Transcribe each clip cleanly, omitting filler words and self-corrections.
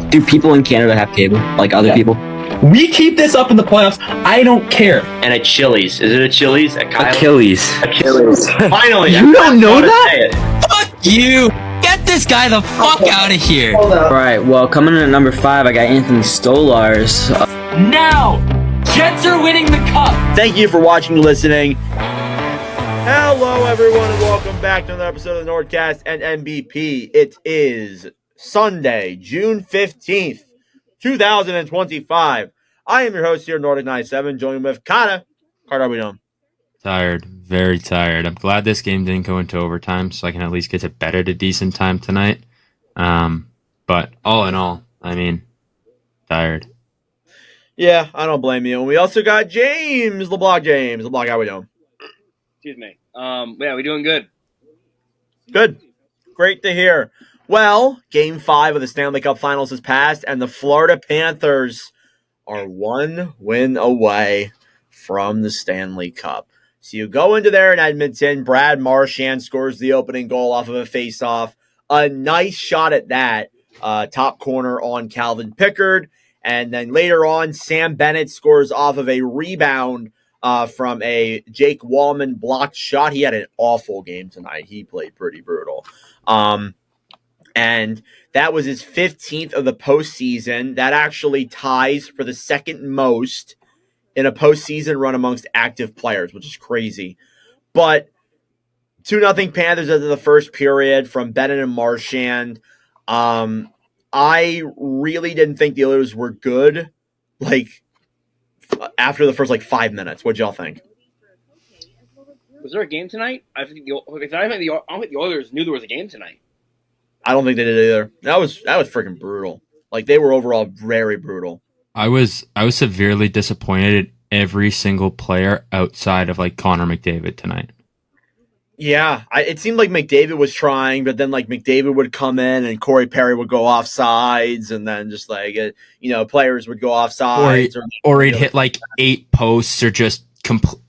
Do people in Canada have cable, like other people? We keep this up in the playoffs. I don't care. And at Chili's. Is it a Chili's? Achilles. Finally. You don't know that? Fuck you! Get this guy the fuck out of here! Alright, well, coming in at number 5, I got Anthony Stolars. Now! Jets are winning the cup! Thank you for watching and listening. Hello, everyone, and welcome back to another episode of the NordCast and NBP. It is Sunday, June 15th, 2025. I am your host here, Nordic97, joining with Carter. Carter, how are we doing? Tired, very tired. I'm glad this game didn't go into overtime, so I can at least get to bed at a decent time tonight. But all in all, I mean, tired. Yeah, I don't blame you. And we also got James LeBlanc. James LeBlanc, how are we doing? Excuse me. Yeah, we're doing good. Good. Great to hear. Well, Game 5 of the Stanley Cup Finals has passed, and the Florida Panthers are one win away from the Stanley Cup. So you go into there in Edmonton. Brad Marchand scores the opening goal off of a faceoff. A nice shot at that. Top corner on Calvin Pickard. And then later on, Sam Bennett scores off of a rebound from a Jake Wallman blocked shot. He had an awful game tonight. He played pretty brutal. And that was his 15th of the postseason. That actually ties for the second most in a postseason run amongst active players, which is crazy. But 2-0 Panthers after the first period from Bennett and Marchand. I really didn't think the Oilers were good, after the first 5 minutes. What'd y'all think? Was there a game tonight? I don't think the Oilers knew there was a game tonight. I don't think they did either. That was freaking brutal. They were overall very brutal. I was severely disappointed in every single player outside of Connor McDavid tonight. Yeah, it seemed like McDavid was trying, but then McDavid would come in and Corey Perry would go off sides, and then just players would go off sides, or he'd hit 8 posts or just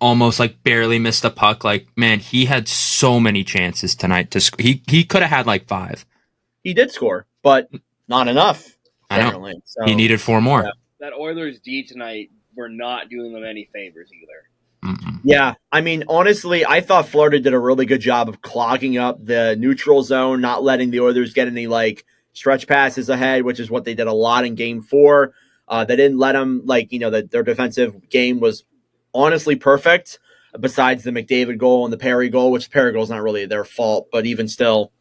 almost barely missed the puck. Man, he had so many chances tonight to score. He could have had 5. He did score, but not enough. Apparently. I know. So, he needed 4 more. Yeah. That Oilers D tonight were not doing them any favors either. Mm-mm. Yeah, I mean, honestly, I thought Florida did a really good job of clogging up the neutral zone, not letting the Oilers get any stretch passes ahead, which is what they did a lot in Game 4. They didn't let them their defensive game was honestly perfect. Besides the McDavid goal and the Perry goal, which the Perry goal is not really their fault, but even still,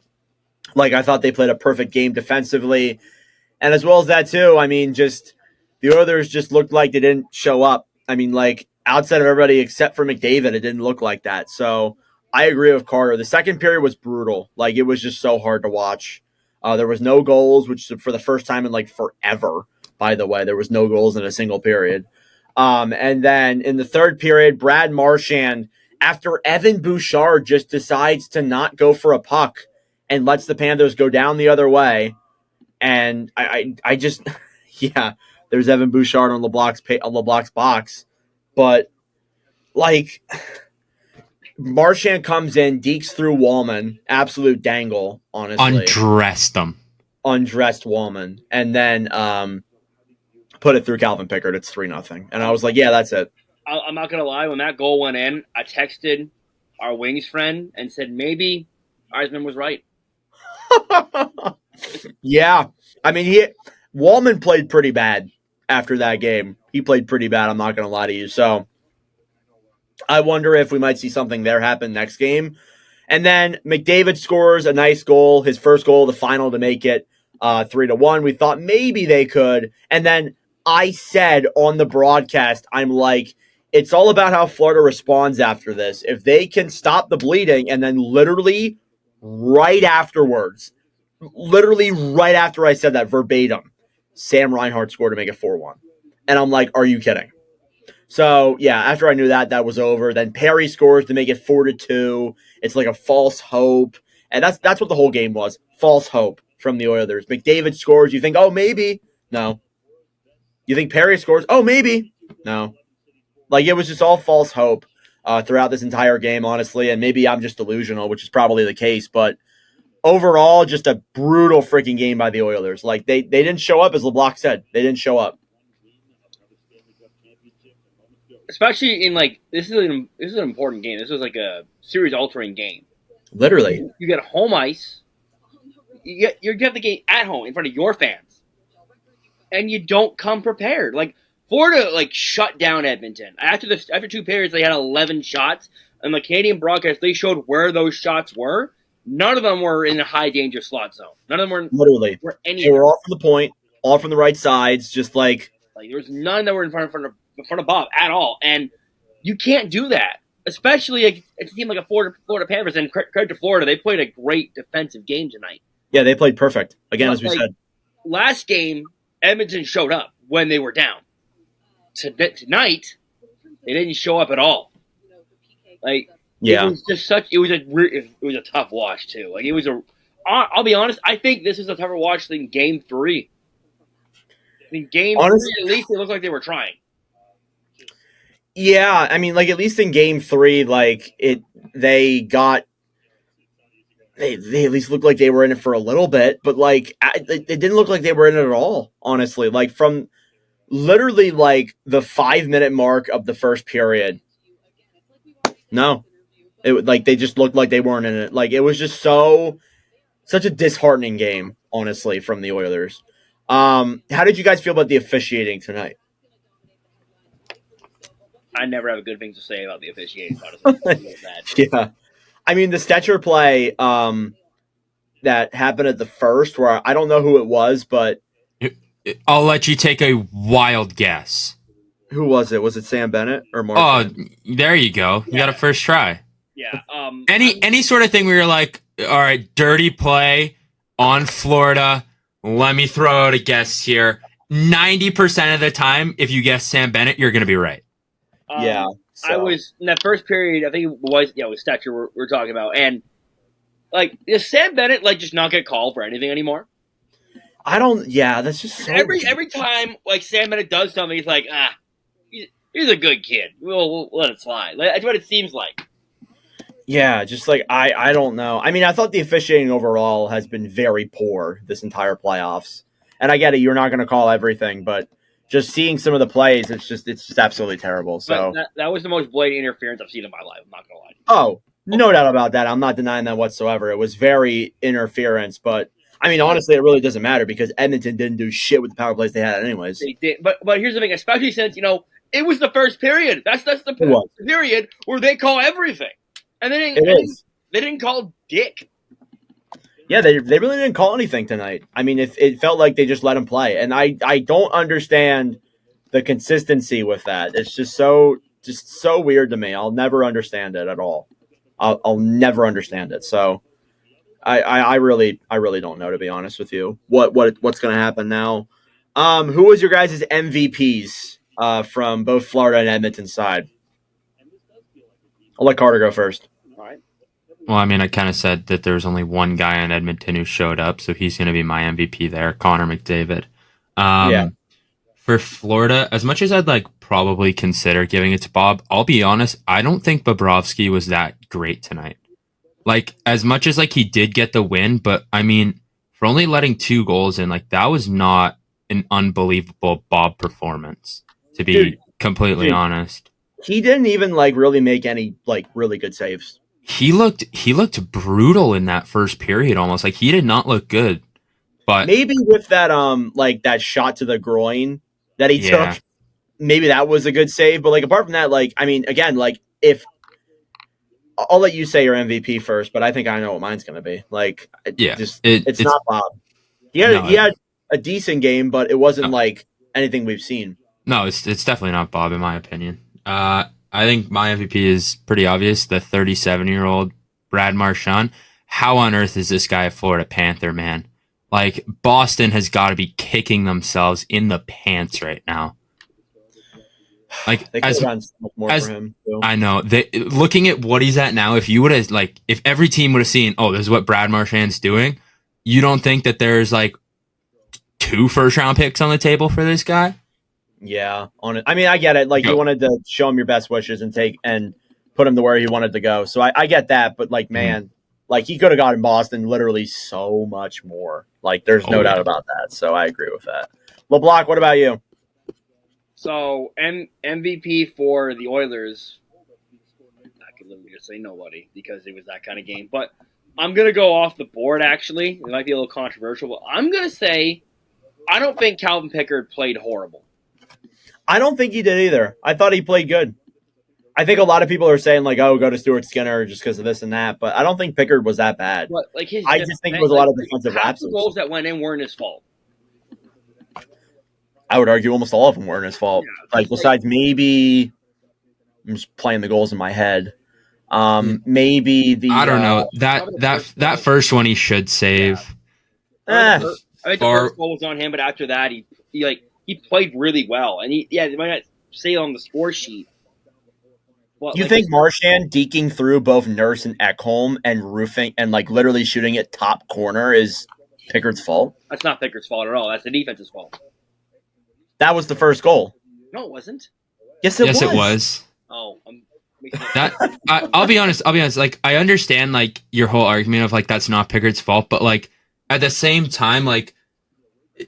I thought they played a perfect game defensively, and as well as that too. I mean, just the Oilers just looked like they didn't show up. I mean, outside of everybody except for McDavid, it didn't look like that. So I agree with Carter. The second period was brutal. It was just so hard to watch. There was no goals, which for the first time in forever, by the way, there was no goals in a single period. And then in the third period, Brad Marchand, after Evan Bouchard just decides to not go for a puck and lets the Panthers go down the other way. And I just, yeah, there's Evan Bouchard on LeBlanc's box. But, Marchand comes in, dekes through Wallman, absolute dangle, honestly. Undressed Wallman. And then put it through Calvin Pickard. It's 3-0. And I was like, yeah, that's it. I'm not going to lie. When that goal went in, I texted our Wings friend and said maybe Eisman was right. Yeah. I mean, Wallman played pretty bad after that game. He played pretty bad, I'm not going to lie to you. So I wonder if we might see something there happen next game. And then McDavid scores a nice goal, his first goal of the final to make it 3-1. We thought maybe they could. And then I said on the broadcast, I'm like, it's all about how Florida responds after this. If they can stop the bleeding, and then literally right after I said that verbatim, Sam Reinhart scored to make it 4-1. And I'm like, are you kidding? So, yeah, after I knew that was over. Then Perry scores to make it 4-2. It's a false hope. And that's what the whole game was. False hope from the Oilers. McDavid scores. You think, oh, maybe. No. You think Perry scores? Oh, maybe. No. It was just all false hope throughout this entire game, honestly. And maybe I'm just delusional, which is probably the case. But overall, just a brutal freaking game by the Oilers. Like they didn't show up, as LeBlanc said. They didn't show up. Especially in like this is an important game. This was like a series altering game. Literally. You get home ice. You have the game at home in front of your fans, and you don't come prepared. Like Florida, like shut down Edmonton after 2 periods. They had 11 shots, and the Canadian broadcast they showed where those shots were. None of them were in a high danger slot zone. None of them were literally. They were all from the point, all from the right sides. Just like there was none that were in front of Bob at all, and you can't do that. Especially it's a team like a Florida Panthers, and credit to Florida, they played a great defensive game tonight. Yeah, they played perfect again, as we said. Last game, Edmonton showed up when they were down. Tonight, they didn't show up at all. Like, yeah, it was just it was a tough watch too. Like, it was I'll be honest, I think this is a tougher watch than Game 3. In Game 3, at least it looked like they were trying. Yeah, I mean, like at least in Game 3, like they at least looked like they were in it for a little bit, but like it didn't look like they were in it at all. Honestly, like from literally like the 5-minute mark of the first period, no, it like they just looked like they weren't in it. Like it was just such a disheartening game, honestly, from the Oilers. How did you guys feel about the officiating tonight? I never have good things to say about the officiating. Honestly, yeah, I mean the Stetcher play that happened at the first, where I don't know who it was, but I'll let you take a wild guess. Who was it? Was it Sam Bennett or Mark? Oh, there you go. You got a first try. Yeah. Any sort of thing where you're like, all right, dirty play on Florida. Let me throw out a guess here. 90% of the time, if you guess Sam Bennett, you're going to be right. Yeah. I was in that first period. I think it was Stetcher we're talking about, and like does Sam Bennett like just not get called for anything anymore? I don't. Yeah, that's just so every time like Sam Bennett does something, he's like, he's a good kid. We'll let it slide. That's what it seems like. Yeah, just like I don't know. I mean, I thought the officiating overall has been very poor this entire playoffs, and I get it. You're not going to call everything, but just seeing some of the plays, it's just absolutely terrible. So that was the most blatant interference I've seen in my life. I'm not going to lie. Oh, no doubt about that. I'm not denying that whatsoever. It was very interference, but I mean, honestly, it really doesn't matter because Edmonton didn't do shit with the power plays they had anyways. They did, but here's the thing, especially since it was the first period. That's the period where they call everything, and they didn't call dick. Yeah, they really didn't call anything tonight. I mean, it felt like they just let him play, and I don't understand the consistency with that. It's just so weird to me. I'll never understand it at all. I'll never understand it. So I really don't know, to be honest with you. What's going to happen now? Who was your guys' MVPs from both Florida and Edmonton side? I'll let Carter go first. Well, I mean, I kind of said that there was only one guy in Edmonton who showed up, so he's going to be my MVP there, Connor McDavid. For Florida, as much as I'd probably consider giving it to Bob, I'll be honest, I don't think Bobrovsky was that great tonight. As much as he did get the win, but I mean, for only letting 2 goals in, that was not an unbelievable Bob performance, to be completely honest. He didn't even really make any really good saves. He looked brutal in that first period almost. He did not look good. But maybe with that that shot to the groin that he took, maybe that was a good save. But apart from that, I mean, again, if I'll let you say your MVP first, but I think I know what mine's gonna be. It's not Bob. He had a decent game, but it wasn't anything we've seen. No, it's definitely not Bob in my opinion. I think my MVP is pretty obvious. The 37-year-old Brad Marchand. How on earth is this guy a Florida Panther, man? Boston has got to be kicking themselves in the pants right now. They could have done so much more for him. Too. I know. Looking at what he's at now, if you would have if every team would have seen, oh, this is what Brad Marchand's doing, you don't think that there's 2 first-round picks on the table for this guy? Yeah, I mean, I get it. You wanted to show him your best wishes and put him to where he wanted to go. So I get that, but man, Like, he could have gotten Boston literally so much more. Like, there's no doubt about that. So I agree with that. LeBlanc, what about you? So MVP for the Oilers, I could literally just say nobody because it was that kind of game. But I'm gonna go off the board. Actually, it might be a little controversial, but I'm gonna say I don't think Calvin Pickard played horrible. I don't think he did either. I thought he played good. I think a lot of people are saying, like, oh, go to Stuart Skinner just because of this and that. But I don't think Pickard was that bad. But like I just think it was a lot of defensive lapses. The goals that went in weren't his fault. I would argue almost all of them weren't his fault. Yeah, like, besides maybe I'm just playing the goals in my head. Maybe the I don't know that first one he should save. I think the first goal was on him, but after that he played really well, and they might not say it on the score sheet. But, you think Marchand deking through both Nurse and Ekholm and roofing and like literally shooting it top corner is Pickard's fault? That's not Pickard's fault at all. That's the defense's fault. That was the first goal. No, it wasn't. Yes, it was. Oh, I'll be honest. Like, I understand like your whole argument of like that's not Pickard's fault, but like at the same time, like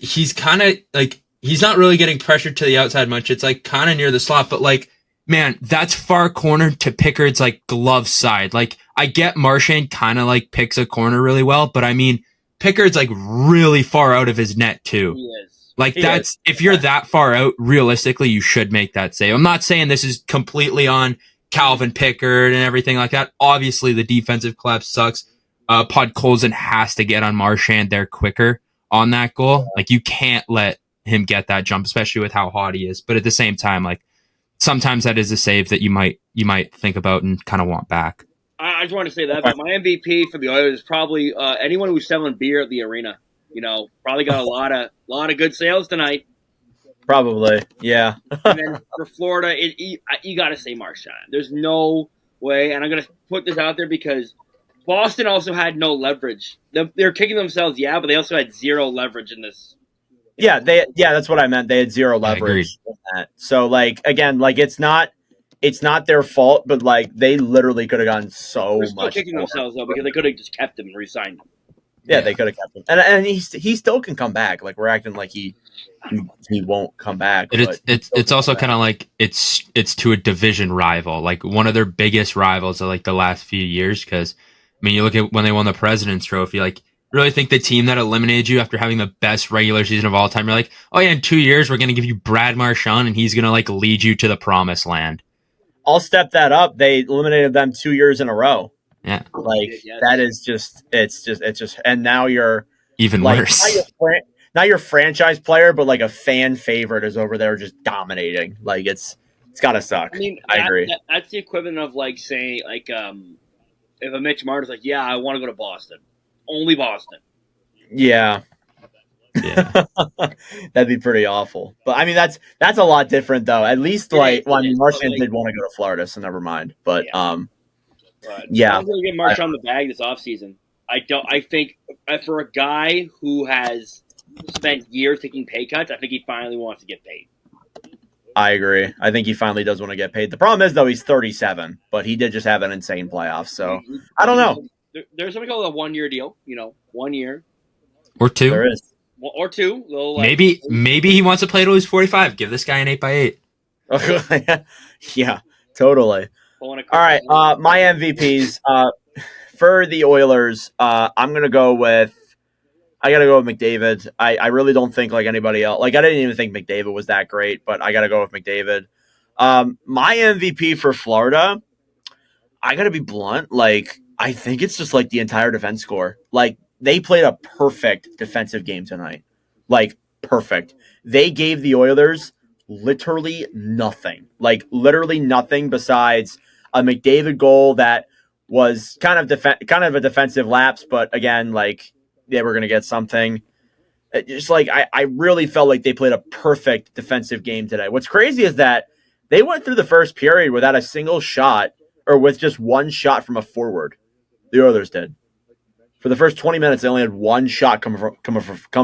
he's kind of like he's not really getting pressured to the outside much. It's like kind of near the slot, but like man, that's far corner to Pickard's like glove side. Like I get Marchand kind of like picks a corner really well, but I mean Pickard's like really far out of his net too. He is. Like if you're that far out, realistically, you should make that save. I'm not saying this is completely on Calvin Pickard and everything like that. Obviously, the defensive collapse sucks. Podkolzin has to get on Marchand there quicker on that goal. Like you can't let him get that jump, especially with how hot he is. But at the same time, like sometimes that is a save that you might think about and kind of want back. I just want to say that, but my MVP for the Oilers is probably anyone who's selling beer at the arena. You know, probably got a lot of good sales tonight. Probably, yeah. And then for Florida, you got to say Marchand. There's no way, and I'm going to put this out there because Boston also had no leverage. They're kicking themselves, but they also had zero leverage in this. Yeah, that's what I meant. They had zero leverage in that. So, like, again, like it's not their fault, but like they literally could have gotten so They're still much. Kicking themselves though because they could have just kept him and re-signed him. Yeah, they could have kept him, and he still can come back. Like we're acting like he won't come back. It's also kind of like it's to a division rival, like one of their biggest rivals of like the last few years. Because I mean, you look at when they won the President's Trophy, like really think the team that eliminated you after having the best regular season of all time, you're like, oh yeah, in 2 years we're gonna give you Brad Marchand and he's gonna like lead you to the promised land. I'll step that up. They eliminated them 2 years in a row. Yeah, like that is just it's just, and now you're even like, worse. Now you're franchise player, but like a fan favorite is over there just dominating. Like it's gotta suck. I mean, I agree. That's the equivalent of like saying like if a Mitch Marner's like, yeah, I want to go to Boston, only Boston. Yeah. That'd be pretty awful. But I mean, that's a lot different though. At least Marchand did want to go to Florida, so never mind. But I'm going to get Marchand the bag this offseason. I think for a guy who has spent years taking pay cuts, I think he finally wants to get paid. I agree. I think he finally does want to get paid. The problem is though he's 37, but he did just have an insane playoff. So I don't know. There's something called a 1 year deal. 1 year or two. There is. Or two. Maybe he wants to play till he's 45. Give this guy an 8x8. Yeah, totally. All right, my MVPs for the Oilers. I'm gonna go with. I gotta go with McDavid. I really don't think like anybody else. Like I didn't even think McDavid was that great, but I gotta go with McDavid. My MVP for Florida. I gotta be blunt. Like I think it's just like the entire defense score. Like they played a perfect defensive game tonight. Like perfect. They gave the Oilers literally nothing. Like literally nothing besides a McDavid goal that was kind of a defensive lapse, but again, like they were going to get something. Just like I really felt like they played a perfect defensive game today. What's crazy is that they went through the first period without a single shot or with just one shot from a forward. The Oilers did. For the first 20 minutes, they only had one shot come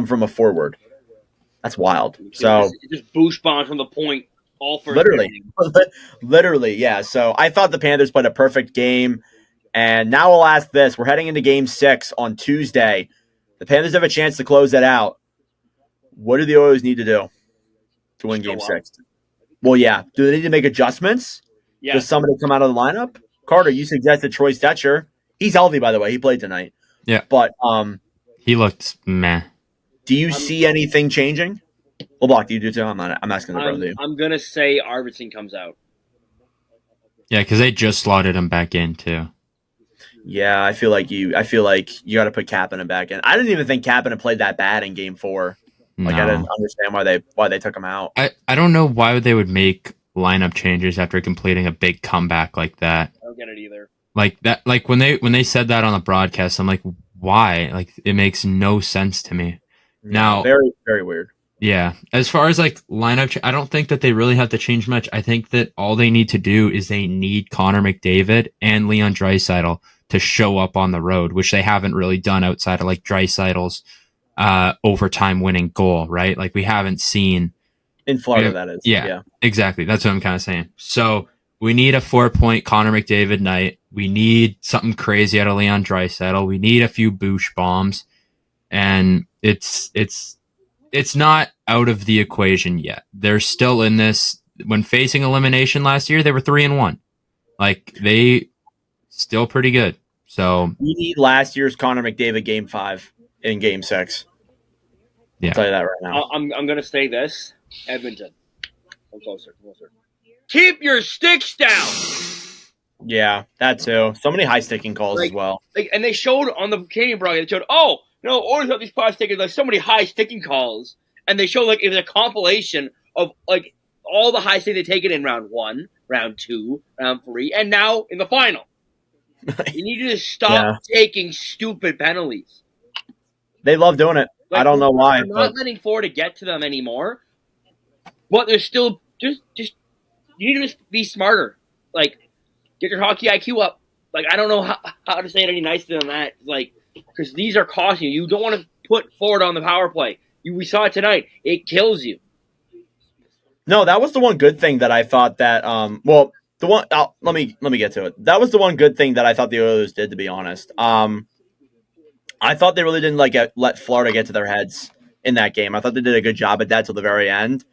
from a forward. That's wild. So just boost bombs from the point. All for literally, yeah. So I thought the Panthers played a perfect game. And now we'll ask this. We're heading into Game 6 on Tuesday. The Panthers have a chance to close that out. What do the Oilers need to do to win Game 6? Well, yeah. Do they need to make adjustments? Yeah. Does somebody come out of the lineup? Carter, you suggested Troy Stetcher. He's healthy, by the way. He played tonight. Yeah. But he looked meh. do you see anything changing? LeBlanc, do you do too? I'm asking the brother. I'm going to say Arvidsson comes out. Yeah, because they just slotted him back in too. Yeah, I feel like you got to put Kapanen back in. I didn't even think Kapanen played that bad in Game 4. Like I didn't understand why they took him out. I don't know why they would make lineup changes after completing a big comeback like that. I don't get it either. Like that, like when they said that on the broadcast, I'm like, why? Like it makes no sense to me. Now, very, very weird. Yeah, as far as like lineup, I don't think that they really have to change much. I think that all they need to do is they need Connor McDavid and Leon Draisaitl to show up on the road, which they haven't really done outside of like Draisaitl's overtime winning goal, right? Like we haven't seen in Florida. That is, yeah, exactly. That's what I'm kind of saying. So we need a 4-point Connor McDavid night. We need something crazy out of Leon Draisaitl. We need a few Boosh bombs, and it's not out of the equation yet. They're still in this. When facing elimination last year, they were 3-1. Like they still pretty good. So we need last year's Connor McDavid Game 5 in Game 6. Yeah, I'll tell you that right now. I'm gonna say this, Edmonton. Come closer. Keep your sticks down. Yeah, that too. So many high sticking calls as well. And they showed on the Canadian broadcast. They showed, Oilers have these five stickers, like so many high sticking calls, and they showed like it was a compilation of like all the high sticks they taken in round 1, round 2, round 3, and now in the final. You need to stop taking stupid penalties. They love doing it. Like, I don't know why. I'm not letting Florida get to them anymore. But they're still just you need to just be smarter. Like get your hockey IQ up. Like I don't know how to say it any nicer than that. Like because these are costing you. You don't want to put Florida on the power play. We saw it tonight. It kills you. No, that was the one good thing that I thought that the one let me get to it. That was the one good thing that I thought the Oilers did, to be honest. I thought they really didn't let Florida get to their heads in that game. I thought they did a good job at that till the very end.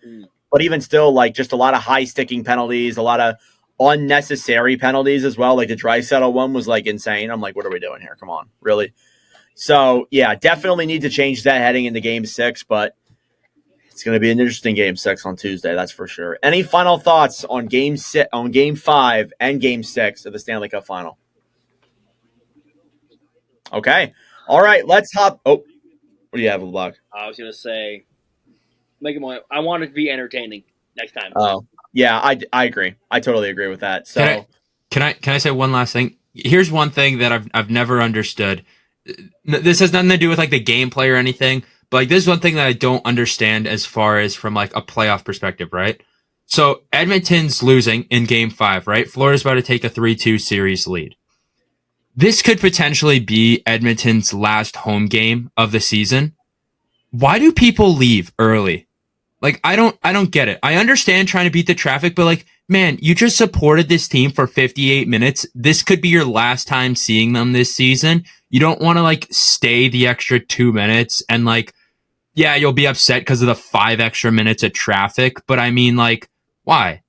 But even still, like just a lot of high sticking penalties, a lot of unnecessary penalties as well. Like the Draisaitl one was like insane. I'm like, what are we doing here? Come on, really? So yeah, definitely need to change that heading into Game 6. But it's going to be an interesting Game 6 on Tuesday, that's for sure. Any final thoughts on Game 5 and Game 6 of the Stanley Cup Final? Okay, all right, let's hop. Oh, what do you have, LeBlanc? I was going to say, I want it to be entertaining next time. Oh, yeah, I agree. I totally agree with that. So can I say one last thing? Here's one thing that I've never understood. This has nothing to do with like the gameplay or anything, but like this is one thing that I don't understand as far as from like a playoff perspective, right? So Edmonton's losing in Game 5, right? Florida's about to take a 3-2 series lead. This could potentially be Edmonton's last home game of the season. Why do people leave early? Like I don't get it. I understand trying to beat the traffic, but like, man, you just supported this team for 58 minutes. This could be your last time seeing them this season. You don't want to like stay the extra 2 minutes and like, yeah, you'll be upset because of the 5 extra minutes of traffic. But I mean, like, why?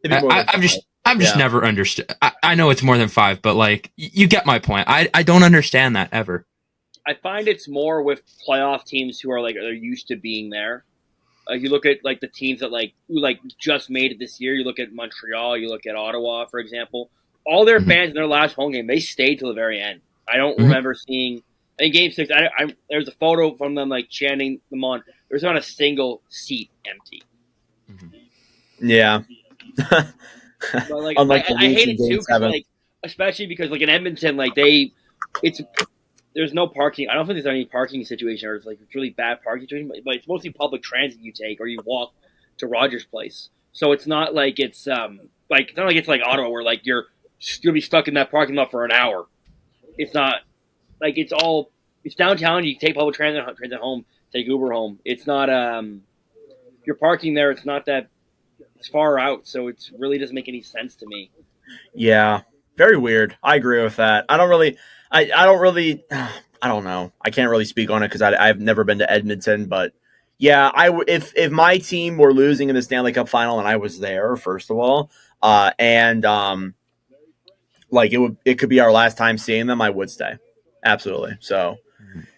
I've just never understood. I know it's more than 5, but like, you get my point. I don't understand that ever. I find it's more with playoff teams who are like they're used to being there. You look at like the teams that who just made it this year. You look at Montreal. You look at Ottawa, for example. All their fans in their last home game, they stayed till the very end. I don't remember seeing in Game 6. There's a photo from them like chanting them on. There's not a single seat empty. Yeah. But like, I hate it too, like especially because like in Edmonton, like there's no parking. I don't think there's any parking situation, or it's really bad parking situation. But it's mostly public transit you take, or you walk to Rogers Place. So it's not like it's like Ottawa where like you're gonna be stuck in that parking lot for an hour. It's not like it's downtown. You take public transit home, take Uber home. It's not you're parking there. It's not that it's far out, so it really doesn't make any sense to me. Yeah. Very weird. I agree with that. I don't really. I don't know. I can't really speak on it because I've never been to Edmonton, but yeah, if my team were losing in the Stanley Cup Final and I was there, first of all, and like it could be our last time seeing them, I would stay. Absolutely. So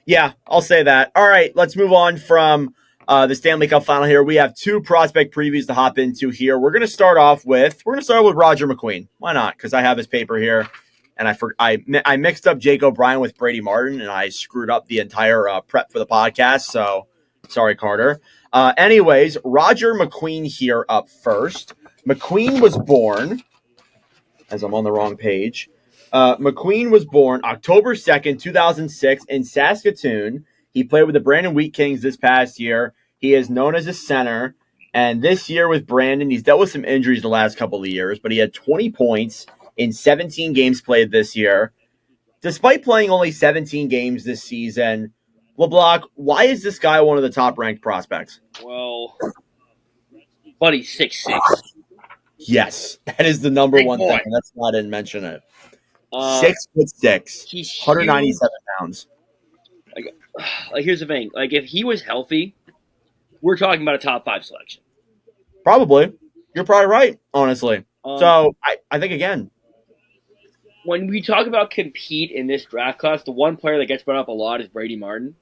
yeah, I'll say that. All right, let's move on from the Stanley Cup Final here. We have two prospect previews to hop into here. We're gonna start with Roger McQueen. Why not? Because I have his paper here, and I mixed up Jake O'Brien with Brady Martin, and I screwed up the entire prep for the podcast. So sorry, Carter. Anyways, Roger McQueen here up first. McQueen was born, as I'm on the wrong page. McQueen was born October 2nd, 2006 in Saskatoon. He played with the Brandon Wheat Kings this past year. He is known as a center. And this year with Brandon, he's dealt with some injuries the last couple of years, but he had 20 points in 17 games played this year. Despite playing only 17 games this season, LeBlanc, why is this guy one of the top-ranked prospects? Well, buddy's 6'6". Yes, that is the number Big one boy. thing. That's why I didn't mention it. 6'6", He's 197 pounds. Like, here's the thing. Like, if he was healthy, we're talking about a top 5 selection. Probably. You're probably right, honestly. So I think, again, when we talk about compete in this draft class, the one player that gets brought up a lot is Brady Martin.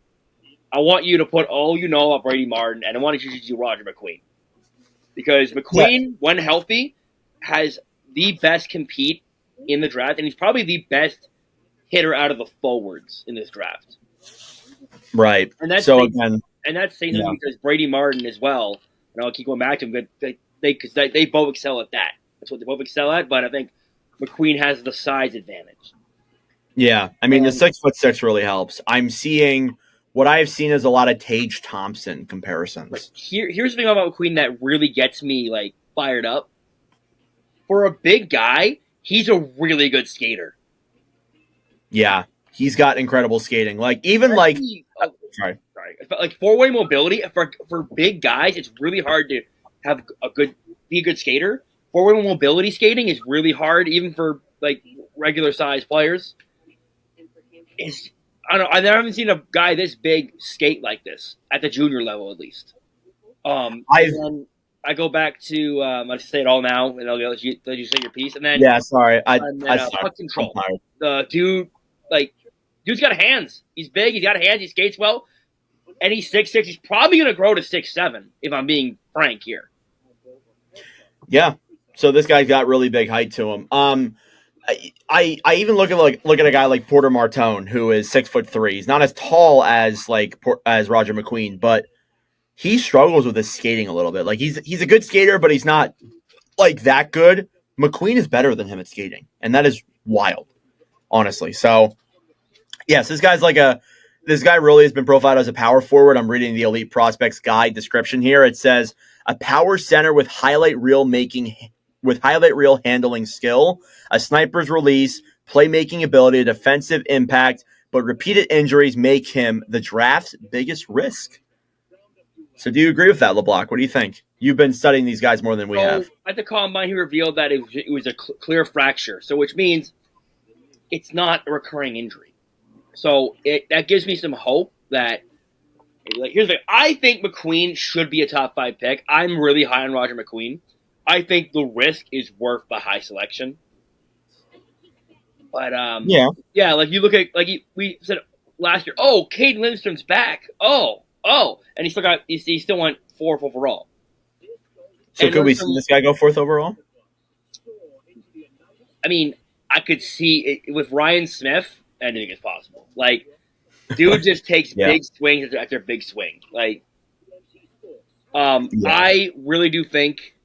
I want you to put all you know about Brady Martin, and I want you to do Roger McQueen. Because McQueen, when healthy, has the best compete in the draft, and he's probably the best hitter out of the forwards in this draft. right. And that's So, saying, again, and that's saying yeah. because Brady Martin as well, and I'll keep going back to him, but they both excel at that. That's what they both excel at, but I think McQueen has the size advantage. Yeah, I mean, the 6'6" really helps. I'm seeing what I've seen is a lot of Tage Thompson comparisons. Here's the thing about McQueen that really gets me like fired up. For a big guy, he's a really good skater. Yeah, he's got incredible skating. Like even like, sorry, like 4-way mobility for big guys, it's really hard to be a good skater. 4-way mobility skating is really hard, even for like regular sized players. I haven't seen a guy this big skate like this at the junior level, at least. I go back to I'll just say it all now, and I'll let you say your piece, and then sorry, puck control. The dude's got hands. He's big. He's got hands. He skates well, and he's 6'6". He's probably going to grow to 6'7", if I'm being frank here. Yeah, so this guy's got really big height to him. I even look at a guy like Porter Martone, who is 6'3". He's not as tall as Roger McQueen, but he struggles with his skating a little bit. Like he's a good skater, but he's not like that good. McQueen is better than him at skating, and that is wild, honestly. So yes, this guy really has been profiled as a power forward. I'm reading the Elite Prospects Guide description here. It says a power center with highlight reel handling skill, a sniper's release, playmaking ability, defensive impact, but repeated injuries make him the draft's biggest risk. So do you agree with that, LeBlanc? What do you think? You've been studying these guys more than we have. At the Combine, he revealed that it was a clear fracture, so which means it's not a recurring injury. So that gives me some hope that here's the thing. I think McQueen should be a top 5 pick. I'm really high on Roger McQueen. I think the risk is worth the high selection. But like you look at we said last year. Oh, Cade Lindstrom's back. And he still went 4th overall. So could we see this guy go 4th overall? I mean, I could see it with Ryan Smith. Anything is possible. Like, dude just takes big swings after big swing. Like, I really do think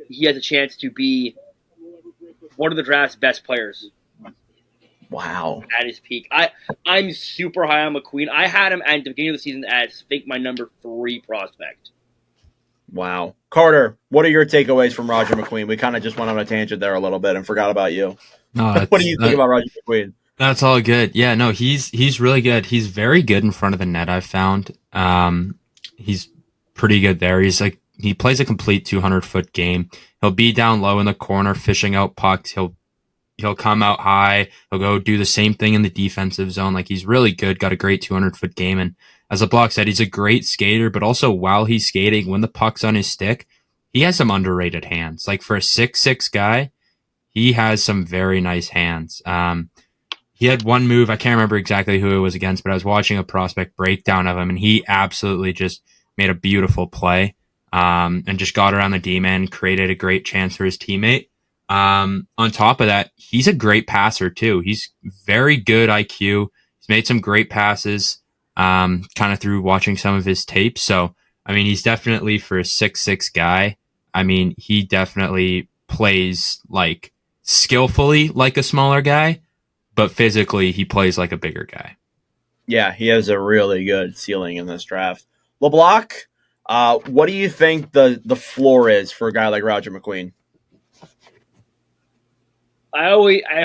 he has a chance to be one of the draft's best players. Wow. At his peak. I'm super high on McQueen. I had him at the beginning of the season as, I think, my number 3 prospect. Wow. Carter, what are your takeaways from Roger McQueen? We kind of just went on a tangent there a little bit and forgot about you. What do you think about Roger McQueen? That's all good. Yeah, no, he's really good. He's very good in front of the net, I've found. He's pretty good there. He plays a complete 200-foot game. He'll be down low in the corner fishing out pucks. He'll He'll come out high. He'll go do the same thing in the defensive zone. Like, he's really good. Got a great 200-foot game. And as a block said, he's a great skater. But also, while he's skating, when the puck's on his stick, he has some underrated hands. Like, for a 6'6" guy, he has some very nice hands. He had one move. I can't remember exactly who it was against, but I was watching a prospect breakdown of him, and he absolutely just made a beautiful play and just got around the D-man, created a great chance for his teammate. On top of that, he's a great passer too. He's very good IQ. He's made some great passes kind of through watching some of his tapes. So, I mean, he's definitely, for a 6'6" guy, I mean, he definitely plays like skillfully like a smaller guy, but physically he plays like a bigger guy. Yeah, he has a really good ceiling in this draft. LeBlanc, what do you think the floor is for a guy like Roger McQueen? I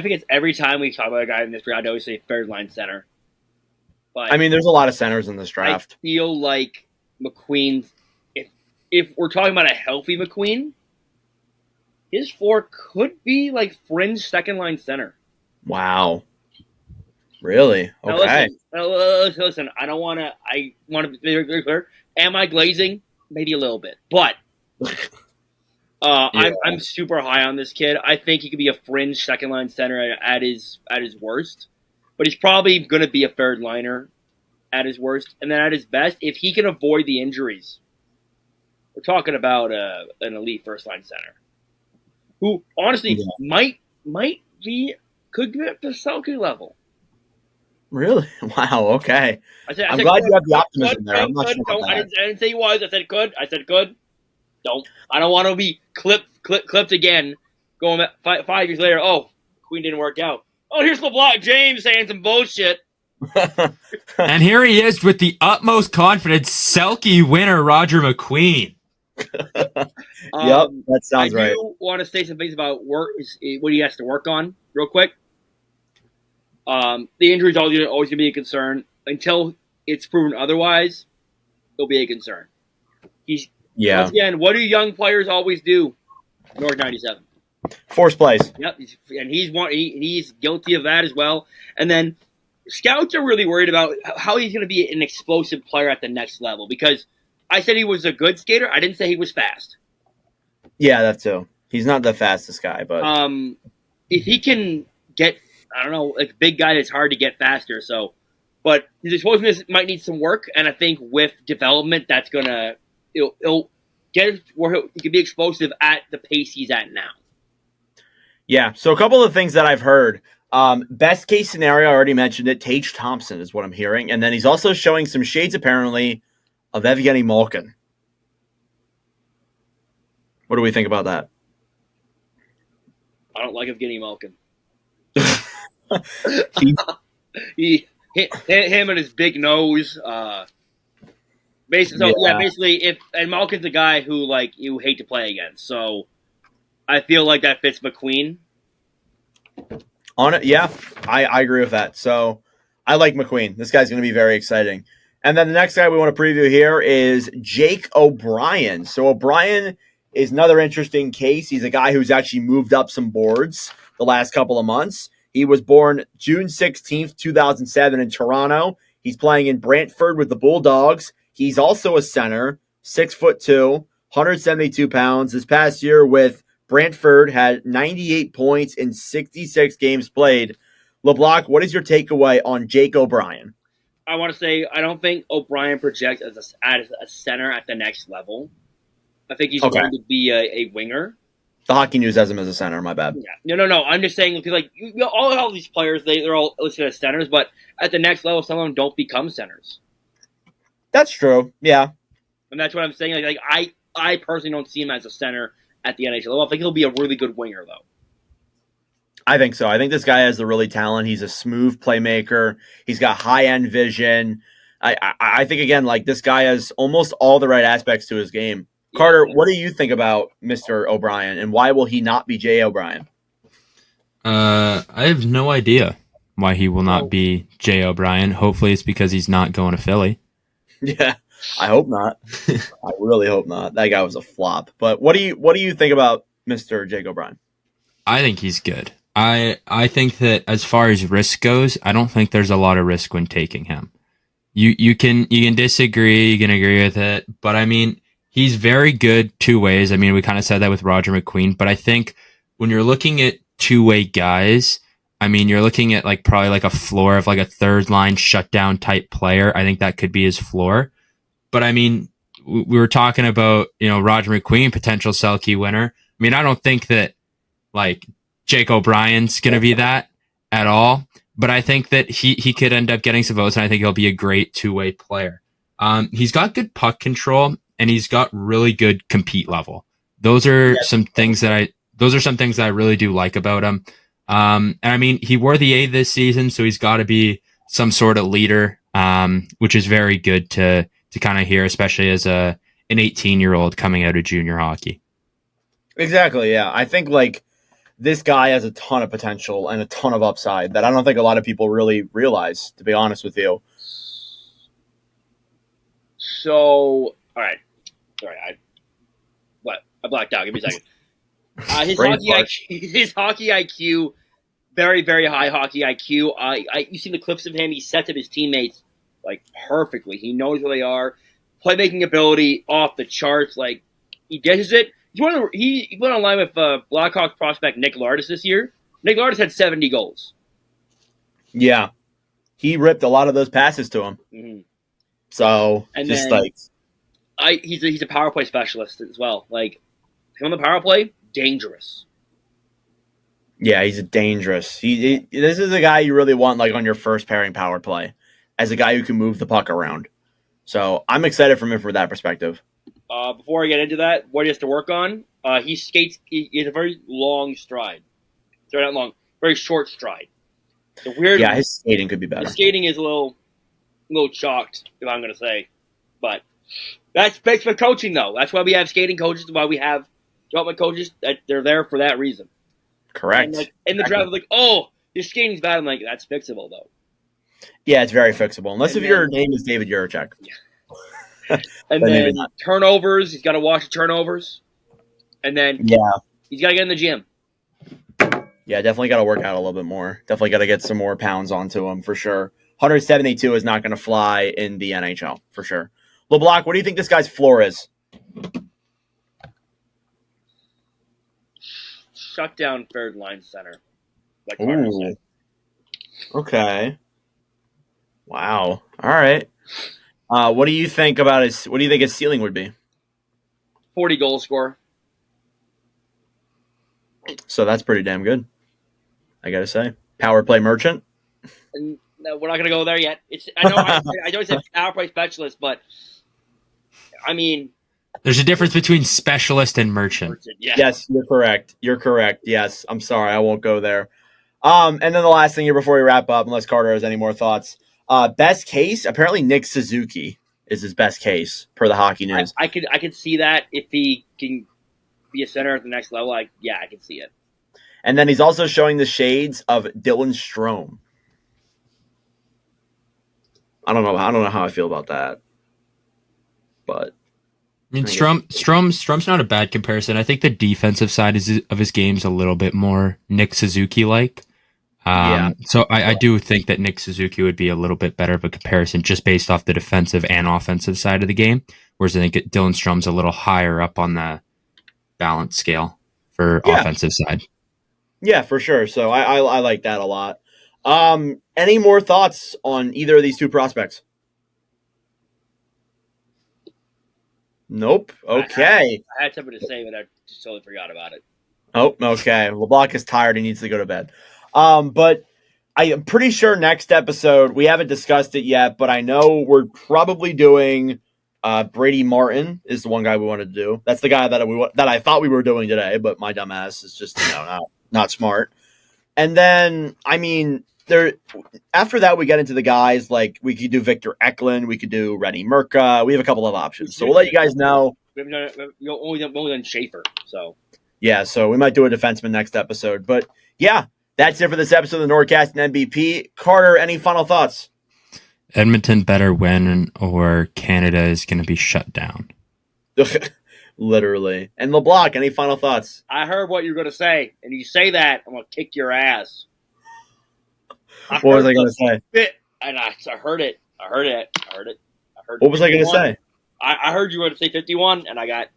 think it's every time we talk about a guy in this draft, I always say third line center. But I mean, there's a lot of centers in this draft. I feel like McQueen, if we're talking about a healthy McQueen, his floor could be like fringe second line center. Wow. Really? Okay. Now listen, I want to be very clear. Am I glazing? Maybe a little bit. But Yeah. I'm super high on this kid. I think he could be a fringe second line center at his worst. But he's probably going to be a third liner at his worst. And then at his best, if he can avoid the injuries, we're talking about an elite first line center who honestly could get up to Selke level. Really? Wow. Okay. I'm said glad could, you have the optimism there. I'm not sure about I that. didn't say he was. I said could. Don't. I don't want to be clipped again. Going 5 years later. Oh, Queen didn't work out. Oh, here's LeBlanc James saying some bullshit. And here he is with the utmost confidence, Selke winner Roger McQueen. Yep, that sounds right. I do want to say some things about what he has to work on real quick. The injury is always going to be a concern. Until it's proven otherwise, it'll be a concern. Once again, what do young players always do? North 97. Force plays. Yep, and he's guilty of that as well. And then scouts are really worried about how he's going to be an explosive player at the next level, because I said he was a good skater. I didn't say he was fast. Yeah, that too. He's not the fastest guy, but if he can get, I don't know, like big guy, it's hard to get faster. So, but his explosiveness might need some work, and I think with development, that's it'll get where he can be explosive at the pace he's at now. Yeah, so a couple of things that I've heard. Best case scenario, I already mentioned it, Tage Thompson is what I'm hearing. And then he's also showing some shades, apparently, of Evgeny Malkin. What do we think about that? I don't like Evgeny Malkin. Him and his big nose. Basically, and Malkin's a guy who like you hate to play against. So I feel like that fits McQueen. On it, yeah, I agree with that. So I like McQueen. This guy's going to be very exciting. And then the next guy we want to preview here is Jake O'Brien. So O'Brien is another interesting case. He's a guy who's actually moved up some boards the last couple of months. He was born June 16th, 2007 in Toronto. He's playing in Brantford with the Bulldogs. He's also a center, 6'2", 172 pounds. This past year with Brantford had 98 points in 66 games played. LeBlanc, what is your takeaway on Jake O'Brien? I want to say I don't think O'Brien projects as a center at the next level. I think he's going to be a winger. The Hockey News has him as a center. My bad. Yeah. No. I'm just saying, like all these players, they're all listed as centers, but at the next level, some of them don't become centers. That's true. Yeah, and that's what I'm saying. Like I personally don't see him as a center at the NHL level. I think he'll be a really good winger, though. I think so. I think this guy has the really talent. He's a smooth playmaker. He's got high-end vision. I think, again, like this guy has almost all the right aspects to his game. Yeah, Carter, what do you think about Mr. O'Brien, and why will he not be Jay O'Brien? I have no idea why he will not be Jay O'Brien. Hopefully it's because he's not going to Philly. Yeah, I hope not. I really hope not. That guy was a flop. But what do you think about Mr. Jake O'Brien? I think he's good. I think that as far as risk goes, I don't think there's a lot of risk when taking him. You can disagree, you can agree with it, but I mean, he's very good two ways. I mean, we kind of said that with Roger McQueen, but I think when you're looking at two-way guys, I mean, you're looking at like probably like a floor of like a third line shutdown type player. I think that could be his floor. But I mean, we were talking about, Roger McQueen, potential Selke winner. I mean, I don't think that like Jake O'Brien's going to be that at all. But I think that he could end up getting some votes, and I think he'll be a great two-way player. He's got good puck control, and he's got really good compete level. Those are some things that I really do like about him. And I mean, he wore the A this season, so he's got to be some sort of leader, which is very good to kind of hear, especially as an 18-year-old coming out of junior hockey. Exactly. Yeah, I think like this guy has a ton of potential and a ton of upside that I don't think a lot of people really realize, to be honest with you. So, all right. I blacked out. Give me a second. His hockey IQ, very, very high hockey IQ. You've seen the clips of him. He sets up his teammates like perfectly. He knows where they are. Playmaking ability off the charts. Like he dishes it. He went online with Blackhawks prospect Nick Lardis this year. Nick Lardis had 70 goals. Yeah, he ripped a lot of those passes to him. Mm-hmm. So and just then, he's a power play specialist as well. Like on the power play, dangerous. Yeah, he's dangerous. This is a guy you really want like on your first pairing power play, as a guy who can move the puck around. So I'm excited for him from that perspective. Before I get into that, what he has to work on, he skates. He has a very long stride. Sorry, not long, very short stride. The weird. Yeah, his skating could be better. His skating is a little chalked, if I'm going to say, but that's fixed for coaching though. That's why we have skating coaches. Why we have development coaches. That they're there for that reason. Correct. And like in the draft, like, oh, your skating's bad. I'm like, that's fixable though. Yeah, it's very fixable, unless your name is David Juracek. Yeah. And then turnovers, he's got to watch the turnovers. And then he's got to get in the gym. Yeah, definitely got to work out a little bit more. Definitely got to get some more pounds onto him for sure. 172 is not going to fly in the NHL for sure. LeBlanc, what do you think this guy's floor is? Shut down third line center. Like Carter said. Okay. Wow. All right. What do you think about what do you think his ceiling would be? 40 goal scorer. So that's pretty damn good, I gotta say. Power play merchant. And no, we're not gonna go there yet. I know I don't say power play specialist, but I mean, there's a difference between specialist and merchant. Yeah. Yes, you're correct. You're correct. Yes, I'm sorry, I won't go there. And then the last thing here before we wrap up, unless Carter has any more thoughts. Best case, apparently Nick Suzuki is his best case per the Hockey News. I could see that if he can be a center at the next level. I can see it. And then he's also showing the shades of Dylan Strome. I don't know how I feel about that, but I mean, Strome's not a bad comparison. I think the defensive side of his game is a little bit more Nick Suzuki like. So I do think that Nick Suzuki would be a little bit better of a comparison just based off the defensive and offensive side of the game, whereas I think Dylan Strome's a little higher up on the balance scale for offensive side. Yeah, for sure. So I like that a lot. Any more thoughts on either of these two prospects? Nope. Okay. I had something to say, but I just totally forgot about it. Oh, okay. LeBlanc is tired. He needs to go to bed. But I am pretty sure next episode, we haven't discussed it yet, but I know we're probably doing Brady Martin is the one guy we wanted to do. That's the guy that I thought we were doing today, but my dumb ass is just not smart. And then, I mean, after that, we get into the guys, like we could do Victor Eklund, we could do Rennie Murka. We have a couple of options. So we'll let you guys know. We've only done Schaefer. So, yeah, so we might do a defenseman next episode. But yeah, that's it for this episode of the NordCast and NBP. Carter, any final thoughts? Edmonton better win or Canada is going to be shut down. Literally. And LeBlanc, any final thoughts? I heard what you're going to say, and you say that, I'm going to kick your ass. What was I going to say? And I heard it. I heard it. What was I going to say? I heard you were going to say 51, and I got.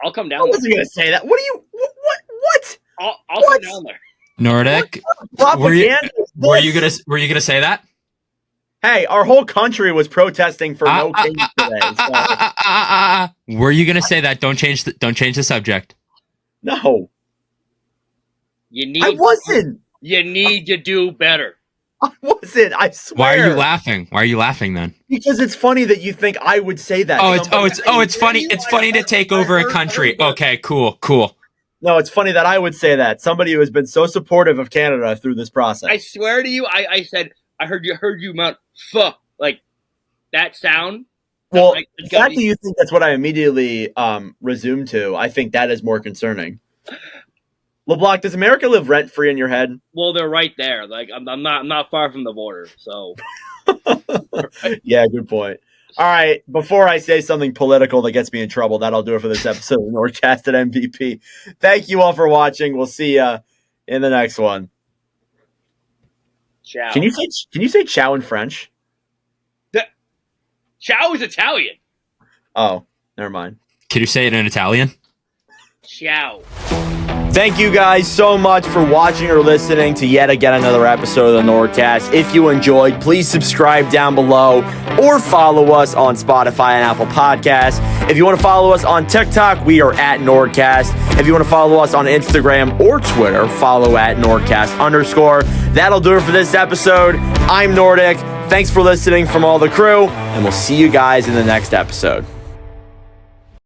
I'll come down. I wasn't going to say that. What are you? What? I'll come down there. Nordic, were you gonna say that? Hey, our whole country was protesting for no kings today. So. Were you gonna say that? Don't change the subject. No, I wasn't. You need to do better. I wasn't. I swear. Why are you laughing? Why are you laughing then? Because it's funny that you think I would say that. It's funny. It's funny to take over a country. Okay, cool. No, it's funny that I would say that. Somebody who has been so supportive of Canada through this process. I swear to you, I said I heard you mount fuh like that sound. Well, the fact that you think that's what I immediately resumed to, I think that is more concerning. LeBlanc, does America live rent free in your head? Well, they're right there. Like I'm not far from the border, so. Yeah, good point. All right, before I say something political that gets me in trouble, that'll do it for this episode of NordCast at NBP. Thank you all for watching. We'll see you in the next one. Ciao. Can you say ciao in French? Ciao is Italian. Oh, never mind. Can you say it in Italian? Ciao. Thank you guys so much for watching or listening to yet again another episode of the NordCast. If you enjoyed, please subscribe down below or follow us on Spotify and Apple Podcasts. If you want to follow us on TikTok, we are at NordCast. If you want to follow us on Instagram or Twitter, follow at NordCast_. That'll do it for this episode. I'm Nordic. Thanks for listening from all the crew, and we'll see you guys in the next episode.